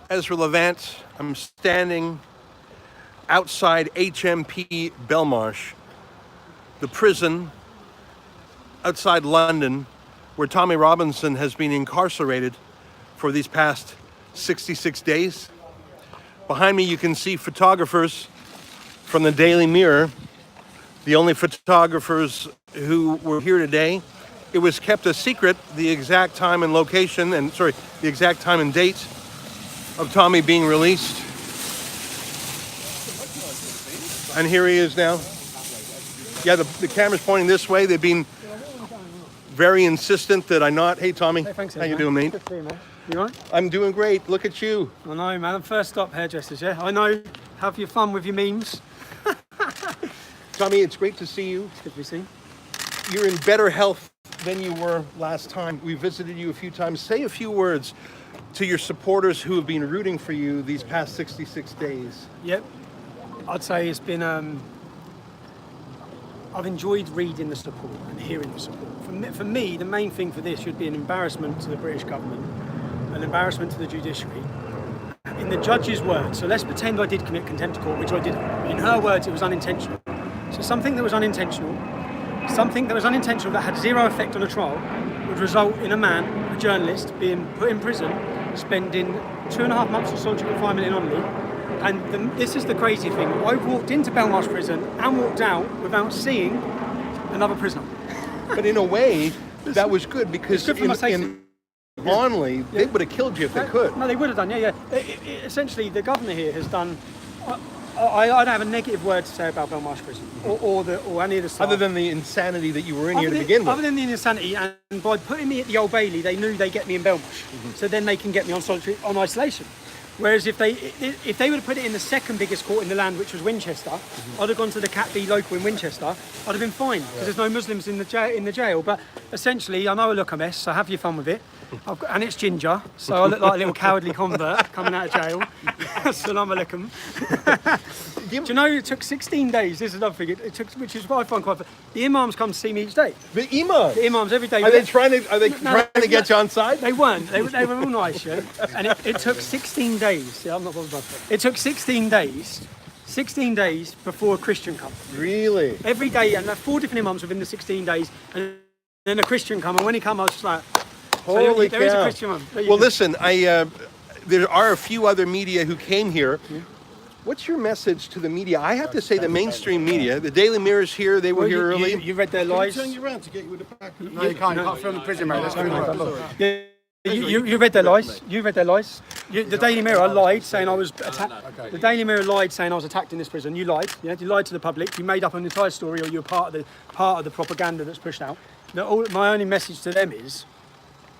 Ezra Levant. I'm standing outside HMP Belmarsh, the prison outside London where Tommy Robinson has been incarcerated for these past 66 days. Behind me you can see photographers from the Daily Mirror, the only photographers who were here today. It was kept a secret, the exact time and location, the exact time and date of Tommy being released. And here he is now. Yeah, the camera's pointing this way. They've been very insistent that I not. Hey, Tommy. Hey, thanks, how you doing, mate? Good to see you, man. You all right? I'm doing great. Look at you. I know, man. First stop hairdressers, yeah? I know. Have your fun with your memes. Tommy, it's great to see you. It's good to be seen. You're in better health than you were last time. We visited you a few times. Say a few words to your supporters who have been rooting for you these past 66 days. Yep. I'd say it's been... I've enjoyed reading the support and hearing the support. For me, the main thing for this should be an embarrassment to the British government, an embarrassment to the judiciary. In the judge's words, so let's pretend I did commit contempt of court, which I didn't. In her words, it was unintentional. So something that was unintentional that had zero effect on a trial would result in a man, a journalist, being put in prison, spending 2.5 months of solitary confinement in Onley. And this is the crazy thing. I walked into Belmarsh prison and walked out without seeing another prisoner. But in a way, that was good because in Onley, they would have killed you if they could. No, they would have done, yeah. Essentially, the governor here has done... I don't have a negative word to say about Belmarsh prison or any of the staff. Other than the insanity that you were in here to begin with. Other than the insanity, and by putting me at the Old Bailey, they knew they'd get me in Belmarsh. So then they can get me on isolation. Whereas if they would have put it in the second biggest court in the land, which was Winchester, I'd have gone to the Cat B local in Winchester. I'd have been fine because there's no Muslims in the jail. But essentially, I know I look a mess, so have your fun with it. And it's ginger, so I look like a little cowardly convert coming out of jail. Salam alaikum. Do you know it took 16 days? This is another thing. It took, which is what I find quite. The imams come to see me each day. The imams. The imams every day. Are they trying to get you on side? They weren't. They were all nice, yeah. And it took 16 days. Yeah, I'm not bothered about it. It took 16 days. 16 days before a Christian come. Really? Every day, and 4 different imams within the 16 days, and then a Christian come. And when he come, I was just like, holy cow. There is a Christian one. Well, listen, there are a few other media who came here. Yeah. What's your message to the media? I have to say the mainstream media, the Daily Mirror's here, they were here early. You read their lies? Can you turn you around to get you with the pack? No, you can't film the prison, mate. That's yeah. You read their lies. You read their lies. The Daily Mirror lied, saying I was attacked. The Daily Mirror lied, saying I was attacked in this prison. You lied. Yeah, you lied to the public. You made up an entire story, or you're part of the propaganda that's pushed out. My only message to them is,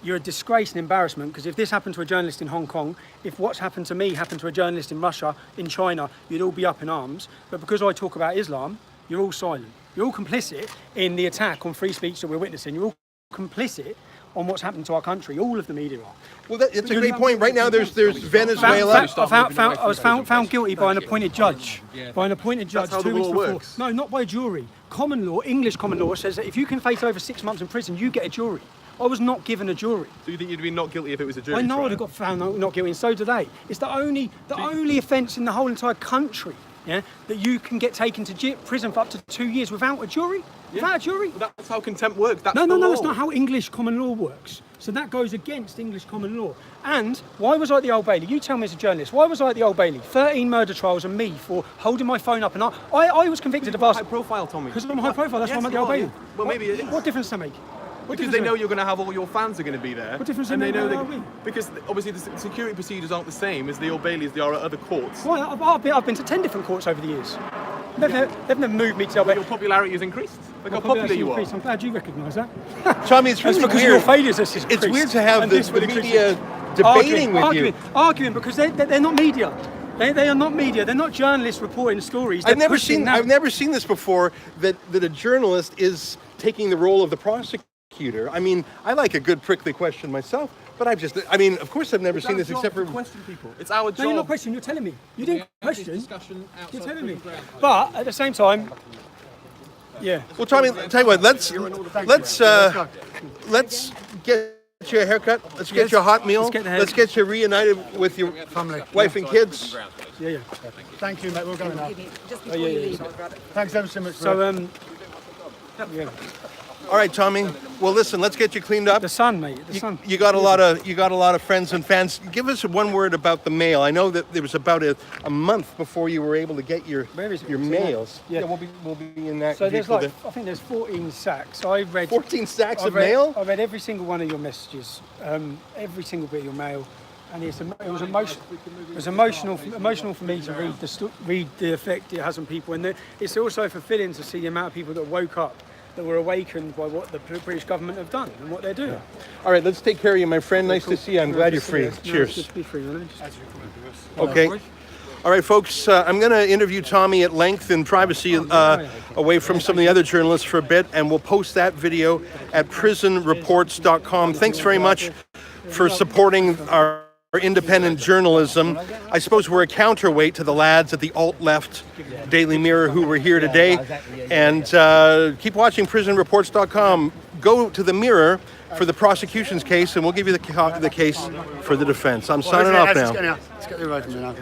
you're a disgrace and embarrassment, because if this happened to a journalist in Hong Kong, if what's happened to me happened to a journalist in Russia, in China, you'd all be up in arms. But because I talk about Islam, you're all silent. You're all complicit in the attack on free speech that we're witnessing. You're all complicit on what's happening to our country. All of the media are. Well, it's a great point. Right now, there's Venezuela. I was found guilty by an appointed judge. By an appointed judge. That's how 2 weeks the law before. works. No, not by a jury. Common law, English common law, says that if you can face over 6 months in prison, you get a jury. I was not given a jury. So you think you'd be not guilty if it was a jury I know trial? I'd have got found not guilty, and so do they. It's the only offence in the whole entire country, yeah, that you can get taken to prison for up to 2 years without a jury. Yeah. Without a jury. Well, that's how contempt works. That's No, the that's law. not how English common law works. So that goes against English common law. And why was I at the Old Bailey? You tell me as a journalist, why was I at the Old Bailey? 13 murder trials and me for holding my phone up, and I was convicted of high profile, Tommy. Because I'm high profile, that's why I'm at the Old Bailey. Yeah. Well, maybe it is. What difference does that make? Because they know you're going to have all your fans are going to be there. What difference and does they it know make? that, because obviously the security procedures aren't the same as the Old Bailey as they are at other courts. Why? I've been to 10 different courts over the years. They've never moved me to the Old Bailey. Your popularity has increased. Look how popular you are. I'm glad you recognise that. Tommy, it's really because weird. of your failures. It's weird to have the media debating with you. Arguing because they're not media. They are not media. They're not journalists reporting stories. I've never seen this before. That a journalist is taking the role of the prosecutor. I mean, I like a good prickly question myself, but of course I've never seen this except for question people. It's our job. No, you're not questioning. You're telling me. You didn't question. You're telling me. But at the same time, yeah. Well, Tommy, tell you what. Let's get get you a haircut. Let's get Yes. you a hot meal. Let's get the hair- Let's get you reunited with your Family. wife and kids. Yeah, yeah. Thank you, mate. We'll go now. Just before you leave, I'll grab it. Thanks ever so much. So bro. yeah, All right, Tommy. Well, listen. Let's get you cleaned up. the sun, mate. The sun. You got a lot of friends and fans. Give us one word about the mail. I know that there was about a month before you were able to get your Where is it? your It's in there. mails. Yeah. We'll be in that. So there's vehicle like, I think there's 14 sacks. I read 14 sacks I of read- mail. I read every single one of your messages, every single bit of your mail, and it was emotional for me to read the effect it has on people, and it's also fulfilling to see the amount of people that woke up, that were awakened by what the British government have done and what they're doing. All right, let's take care of you, my friend. Nice to see you. I'm glad you're Just- free. no, it's Cheers. just be free, man. Okay. All right, folks. I'm going to interview Tommy at length in privacy, away from some of the other journalists for a bit, and we'll post that video at prisonreports.com. Thanks very much for supporting our independent journalism. I suppose we're a counterweight to the lads at the alt-left Daily Mirror who were here today. And keep watching prisonreports.com. Go to the Mirror for the prosecution's case, and we'll give you the case for the defense. I'm signing off now. Let's get the away from me now.